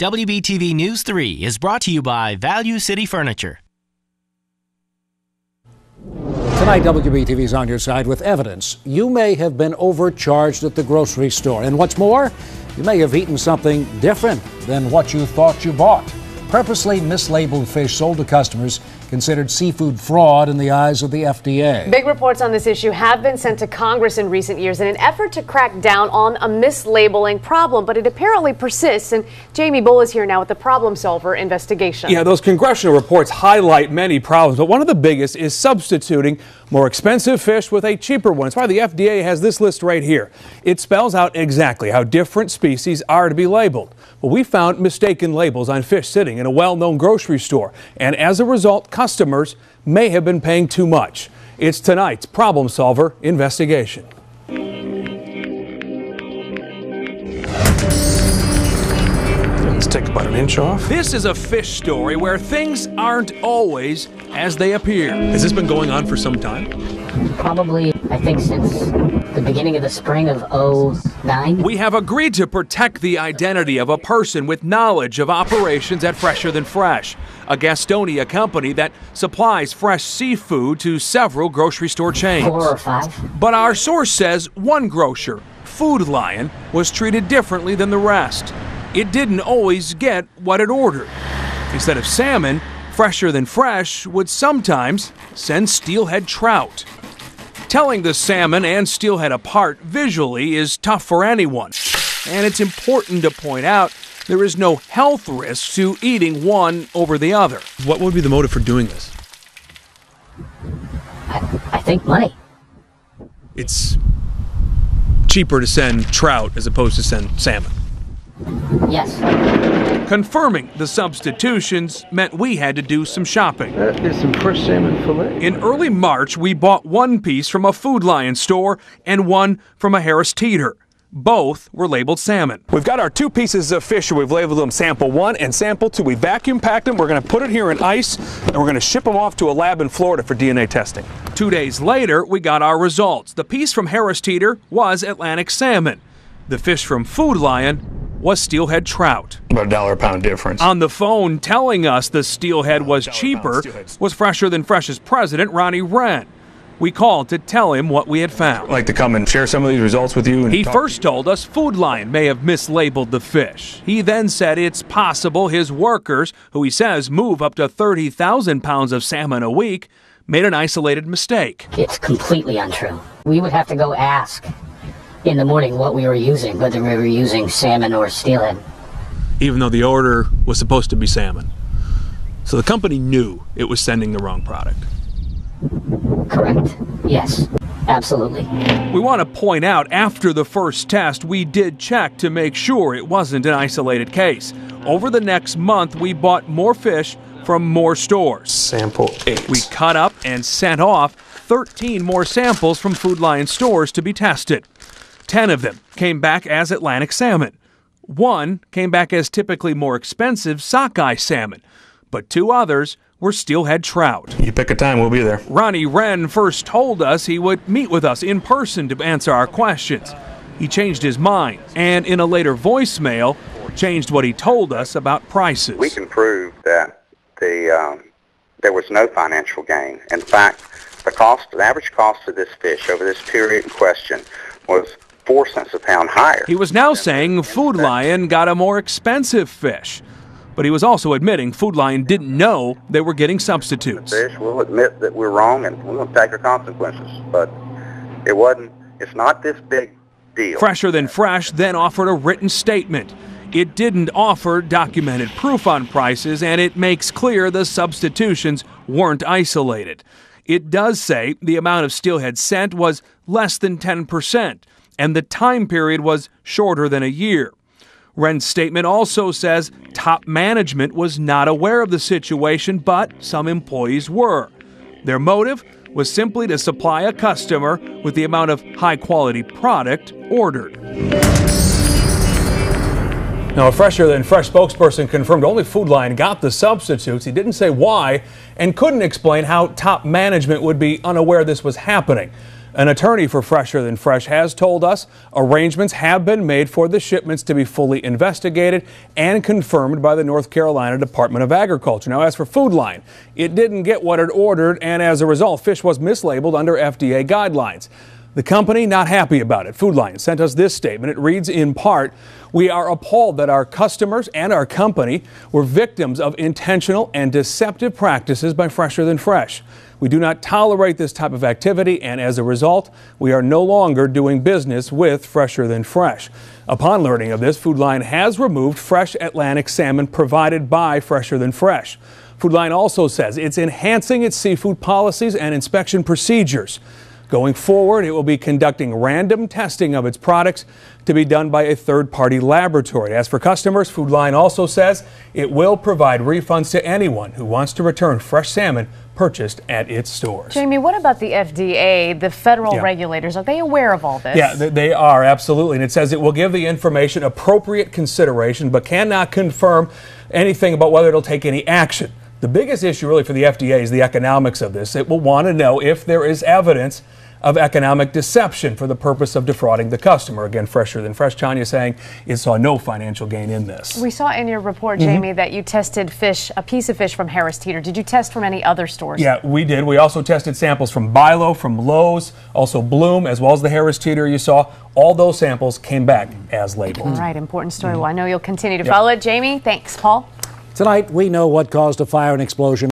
WBTV News 3 is brought to you by Value City Furniture. Tonight, WBTV's on your side with evidence. You may have been overcharged at the grocery store. And what's more, you may have eaten something different than what you thought you bought. Purposely mislabeled fish sold to customers considered seafood fraud in the eyes of the FDA. Big reports on this issue have been sent to Congress in recent years in an effort to crack down on a mislabeling problem, but it apparently persists. And Jamie Bull is here now with the Problem Solver investigation. Yeah, those congressional reports highlight many problems, but one of the biggest is substituting more expensive fish with a cheaper one. That's why the FDA has this list right here. It spells out exactly how different species are to be labeled. But we found mistaken labels on fish sitting in a well-known grocery store, and as a result, customers may have been paying too much. It's tonight's Problem Solver investigation. Let's take about an inch off. This is a fish story where things aren't always as they appear. Has this been going on for some time? Probably, I think, since the beginning of the spring of '09. We have agreed to protect the identity of a person with knowledge of operations at Fresher Than Fresh, a Gastonia company that supplies fresh seafood to several grocery store chains. 4 or 5. But our source says one grocer, Food Lion, was treated differently than the rest. It didn't always get what it ordered. Instead of salmon, Fresher Than Fresh would sometimes send steelhead trout. Telling the salmon and steelhead apart visually is tough for anyone. And it's important to point out there is no health risk to eating one over the other. What would be the motive for doing this? I think money. It's cheaper to send trout as opposed to send salmon. Yes. Confirming the substitutions meant we had to do some shopping. There's some fresh salmon fillet. In early March, we bought one piece from a Food Lion store and one from a Harris Teeter. Both were labeled salmon. We've got our 2 pieces of fish, we've labeled them sample 1 and sample 2. We vacuum packed them, we're going to put it here in ice, and we're going to ship them off to a lab in Florida for DNA testing. 2 days later, we got our results. The piece from Harris Teeter was Atlantic salmon. The fish from Food Lion was steelhead trout. About $1 a pound difference. On the phone telling us the steelhead was cheaper was Fresher Than Fresh's president, Ronnie Wren. We called to tell him what we had found. I'd like to come and share some of these results with you. He first told us Food Lion may have mislabeled the fish. He then said it's possible his workers, who he says move up to 30,000 pounds of salmon a week, made an isolated mistake. It's completely untrue. We would have to go ask in the morning what we were using, whether we were using salmon or steelhead. Even though the order was supposed to be salmon. So the company knew it was sending the wrong product. Correct. Yes, absolutely. We want to point out, after the first test, we did check to make sure it wasn't an isolated case. Over the next month, we bought more fish from more stores. Sample 8. We cut up and sent off 13 more samples from Food Lion stores to be tested. 10 of them came back as Atlantic salmon. 1 came back as typically more expensive sockeye salmon, but 2 others were steelhead trout. You pick a time, we'll be there. Ronnie Wren first told us he would meet with us in person to answer our questions. He changed his mind, and in a later voicemail, changed what he told us about prices. We can prove that there was no financial gain. In fact, the average cost of this fish over this period in question was 4 cents a pound higher. He was now saying Food Lion got a more expensive fish, but he was also admitting Food Lion didn't know they were getting substitutes. We'll admit that we're wrong and we're going to take our consequences, but it's not this big deal. Fresher Than Fresh then offered a written statement. It didn't offer documented proof on prices, and it makes clear the substitutions weren't isolated. It does say the amount of steelhead sent was less than 10%, and the time period was shorter than a year. Wren's statement also says top management was not aware of the situation, but some employees were. Their motive was simply to supply a customer with the amount of high-quality product ordered. Now, a Fresher Than Fresh spokesperson confirmed only Food Lion got the substitutes. He didn't say why and couldn't explain how top management would be unaware this was happening. An attorney for Fresher Than Fresh has told us arrangements have been made for the shipments to be fully investigated and confirmed by the North Carolina Department of Agriculture. Now, as for Food Line, it didn't get what it ordered, and as a result, fish was mislabeled under FDA guidelines. The company not happy about it. Food Line sent us this statement. It reads in part, "We are appalled that our customers and our company were victims of intentional and deceptive practices by Fresher Than Fresh. We do not tolerate this type of activity, and as a result, we are no longer doing business with Fresher Than Fresh." Upon learning of this, Food Line has removed fresh Atlantic salmon provided by Fresher Than Fresh. Food Line also says it's enhancing its seafood policies and inspection procedures. Going forward, it will be conducting random testing of its products to be done by a third-party laboratory. As for customers, Food Line also says it will provide refunds to anyone who wants to return fresh salmon purchased at its stores. Jamie, what about the FDA, the federal regulators? Are they aware of all this? Yeah, they are, absolutely. And it says it will give the information appropriate consideration, but cannot confirm anything about whether it'll take any action. The biggest issue really for the FDA is the economics of this. It will want to know if there is evidence of economic deception for the purpose of defrauding the customer. Again, Fresher Than Fresh, Tanya saying it saw no financial gain in this. We saw in your report, Jamie, that you tested fish, a piece of fish from Harris Teeter. Did you test from any other stores? Yeah, we did. We also tested samples from Bilo, from Lowe's, also Bloom, as well as the Harris Teeter you saw. All those samples came back as labeled. All right, important story. Well, I know you'll continue to follow it. Jamie, thanks. Paul? Tonight, we know what caused a fire and explosion